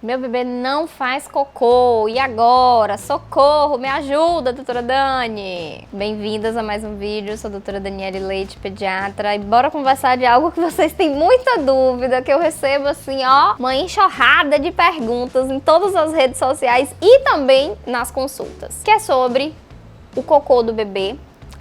Meu bebê não faz cocô, e agora? Socorro, me ajuda, doutora Dani! Bem-vindas a mais um vídeo, sou a doutora Daniele Leite, pediatra, e bora conversar de algo que vocês têm muita dúvida, que eu recebo assim, ó, uma enxurrada de perguntas em todas as redes sociais e também nas consultas, que é sobre o cocô do bebê,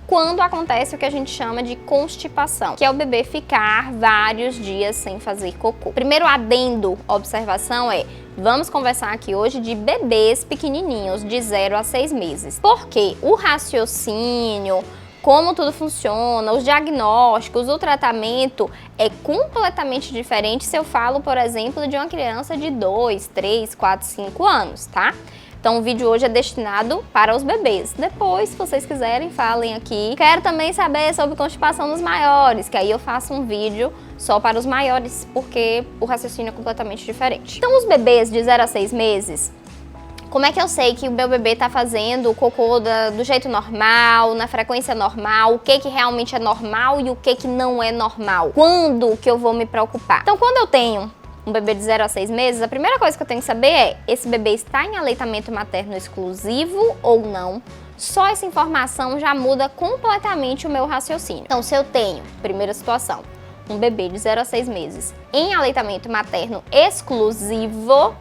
quando acontece o que a gente chama de constipação, que é o bebê ficar vários dias sem fazer cocô. Primeiro adendo, observação vamos conversar aqui hoje de bebês pequenininhos, de 0 a 6 meses. Porque o raciocínio, como tudo funciona, os diagnósticos, o tratamento é completamente diferente se eu falo, por exemplo, de uma criança de 2, 3, 4, 5 anos, tá? Então o vídeo hoje é destinado para os bebês. Depois, se vocês quiserem, falem aqui. Quero também saber sobre constipação nos maiores, que aí eu faço um vídeo só para os maiores, porque o raciocínio é completamente diferente. Então os bebês de 0 a 6 meses, como é que eu sei que o meu bebê tá fazendo o cocô do jeito normal, na frequência normal, o que realmente é normal e o que não é normal? Quando que eu vou me preocupar? Então quando eu tenho um bebê de 0 a 6 meses, a primeira coisa que eu tenho que saber é: esse bebê está em aleitamento materno exclusivo ou não? Só essa informação já muda completamente o meu raciocínio. Então, se eu tenho, primeira situação, um bebê de 0 a 6 meses em aleitamento materno exclusivo,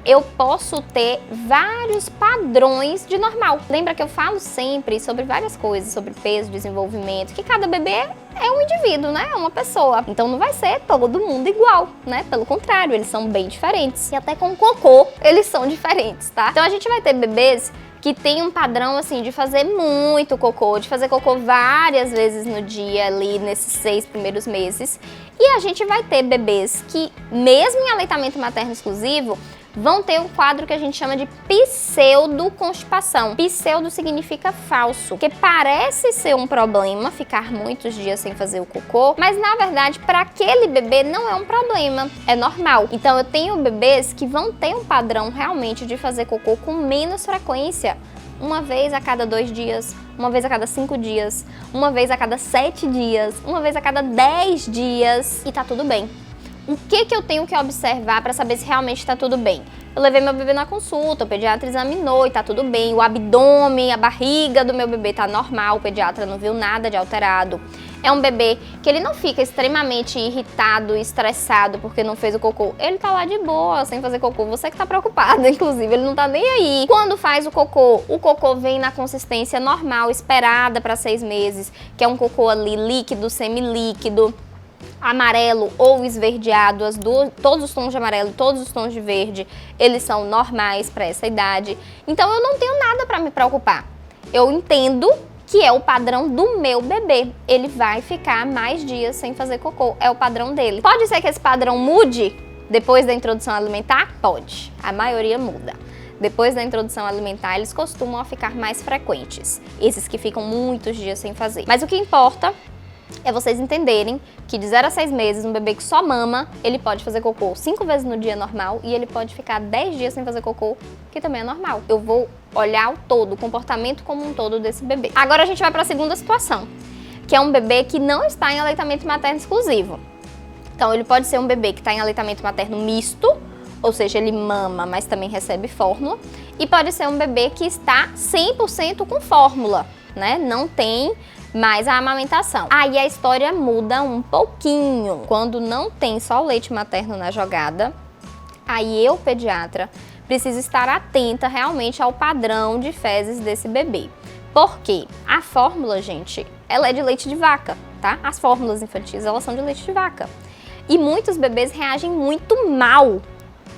eu posso ter vários padrões de normal. Lembra que eu falo sempre sobre várias coisas, sobre peso, desenvolvimento, que cada bebê é um indivíduo, né? É uma pessoa. Então não vai ser todo mundo igual, né? Pelo contrário, eles são bem diferentes. E até com o cocô, eles são diferentes, tá? Então a gente vai ter bebês que tem um padrão, assim, de fazer muito cocô, de fazer cocô várias vezes no dia ali, nesses 6 primeiros meses. E a gente vai ter bebês que, mesmo em aleitamento materno exclusivo, vão ter um quadro que a gente chama de pseudoconstipação. Pseudo significa falso, porque parece ser um problema ficar muitos dias sem fazer o cocô, mas na verdade para aquele bebê não é um problema, é normal. Então eu tenho bebês que vão ter um padrão realmente de fazer cocô com menos frequência. Uma vez a cada 2 dias, uma vez a cada 5 dias, uma vez a cada 7 dias, uma vez a cada 10 dias, e tá tudo bem. O que eu tenho que observar para saber se realmente está tudo bem? Eu levei meu bebê na consulta, o pediatra examinou e tá tudo bem. O abdômen, a barriga do meu bebê tá normal, o pediatra não viu nada de alterado. É um bebê que ele não fica extremamente irritado, estressado porque não fez o cocô. Ele tá lá de boa, sem fazer cocô. Você que tá preocupada, inclusive, ele não tá nem aí. Quando faz o cocô vem na consistência normal, esperada para 6 meses, que é um cocô ali líquido, semilíquido, amarelo ou esverdeado, todos os tons de amarelo e todos os tons de verde, eles são normais para essa idade. Então eu não tenho nada para me preocupar. Eu entendo que é o padrão do meu bebê. Ele vai ficar mais dias sem fazer cocô, é o padrão dele. Pode ser que esse padrão mude depois da introdução alimentar? Pode. A maioria muda. Depois da introdução alimentar, eles costumam ficar mais frequentes. Esses que ficam muitos dias sem fazer. Mas o que importa é vocês entenderem que de 0 a 6 meses, um bebê que só mama, ele pode fazer cocô 5 vezes no dia normal e ele pode ficar 10 dias sem fazer cocô, que também é normal. Eu vou olhar o todo, o comportamento como um todo desse bebê. Agora a gente vai para a segunda situação, que é um bebê que não está em aleitamento materno exclusivo. Então ele pode ser um bebê que está em aleitamento materno misto, ou seja, ele mama, mas também recebe fórmula, e pode ser um bebê que está 100% com fórmula, né? Não tem mais a amamentação. Aí a história muda um pouquinho. Quando não tem só o leite materno na jogada, aí eu, pediatra, preciso estar atenta realmente ao padrão de fezes desse bebê. Por quê? A fórmula, gente, ela é de leite de vaca, tá? As fórmulas infantis, elas são de leite de vaca. E muitos bebês reagem muito mal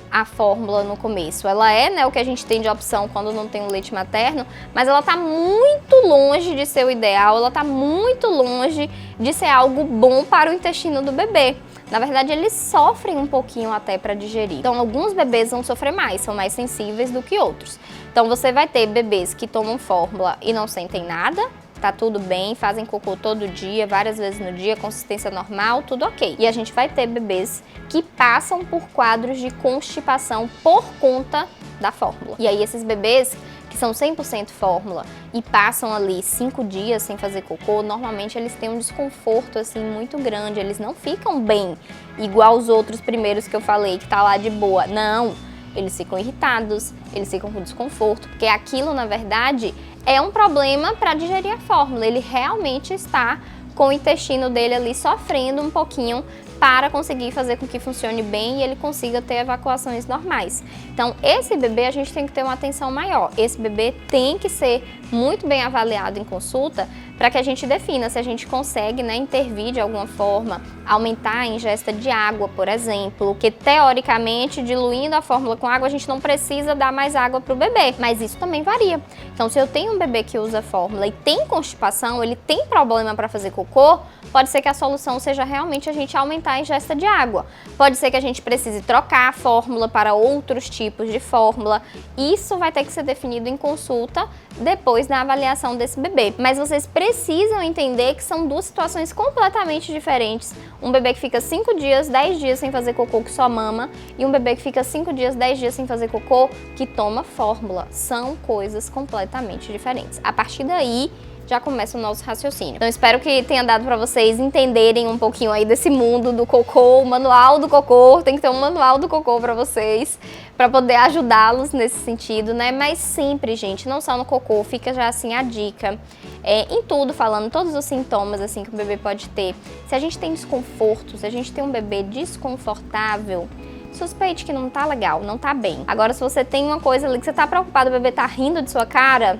a fórmula no começo. Ela é, né, o que a gente tem de opção quando não tem o leite materno, mas ela tá muito longe de ser o ideal, ela tá muito longe de ser algo bom para o intestino do bebê. Na verdade, eles sofrem um pouquinho até para digerir. Então, alguns bebês vão sofrer mais, são mais sensíveis do que outros. Então, você vai ter bebês que tomam fórmula e não sentem nada, tá tudo bem, fazem cocô todo dia, várias vezes no dia, consistência normal, tudo ok. E a gente vai ter bebês que passam por quadros de constipação por conta da fórmula. E aí esses bebês que são 100% fórmula e passam ali 5 dias sem fazer cocô, normalmente eles têm um desconforto assim muito grande, eles não ficam bem igual os outros primeiros que eu falei, que tá lá de boa. Não, eles ficam irritados, eles ficam com desconforto, porque aquilo, na verdade, é um problema para digerir a fórmula. Ele realmente está com o intestino dele ali sofrendo um pouquinho para conseguir fazer com que funcione bem e ele consiga ter evacuações normais. Então, esse bebê a gente tem que ter uma atenção maior. Esse bebê tem que ser muito bem avaliado em consulta para que a gente defina se a gente consegue, né, intervir de alguma forma, aumentar a ingesta de água, por exemplo, que teoricamente, diluindo a fórmula com água, a gente não precisa dar mais água para o bebê, mas isso também varia. Então, se eu tenho um bebê que usa fórmula e tem constipação, ele tem problema para fazer cocô, pode ser que a solução seja realmente a gente aumentar a ingesta de água. Pode ser que a gente precise trocar a fórmula para outros tipos de fórmula. Isso vai ter que ser definido em consulta depois da avaliação desse bebê. Mas vocês precisam entender que são duas situações completamente diferentes. Um bebê que fica 5 dias, 10 dias sem fazer cocô que só mama e um bebê que fica 5 dias, 10 dias sem fazer cocô que toma fórmula. São coisas completamente diferentes. A partir daí, já começa o nosso raciocínio. Então espero que tenha dado para vocês entenderem um pouquinho aí desse mundo do cocô, o manual do cocô, tem que ter um manual do cocô para vocês, para poder ajudá-los nesse sentido, né? Mas sempre, gente, não só no cocô, fica já assim a dica, em tudo, falando todos os sintomas assim que o bebê pode ter. Se a gente tem desconforto, se a gente tem um bebê desconfortável, suspeite que não tá legal, não tá bem. Agora, se você tem uma coisa ali que você tá preocupado, o bebê tá rindo de sua cara,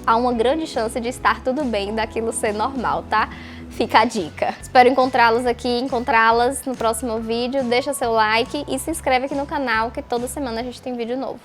há uma grande chance de estar tudo bem, daquilo ser normal, tá? Fica a dica. Espero encontrá-los aqui, encontrá-las no próximo vídeo. Deixa seu like e se inscreve aqui no canal, que toda semana a gente tem vídeo novo.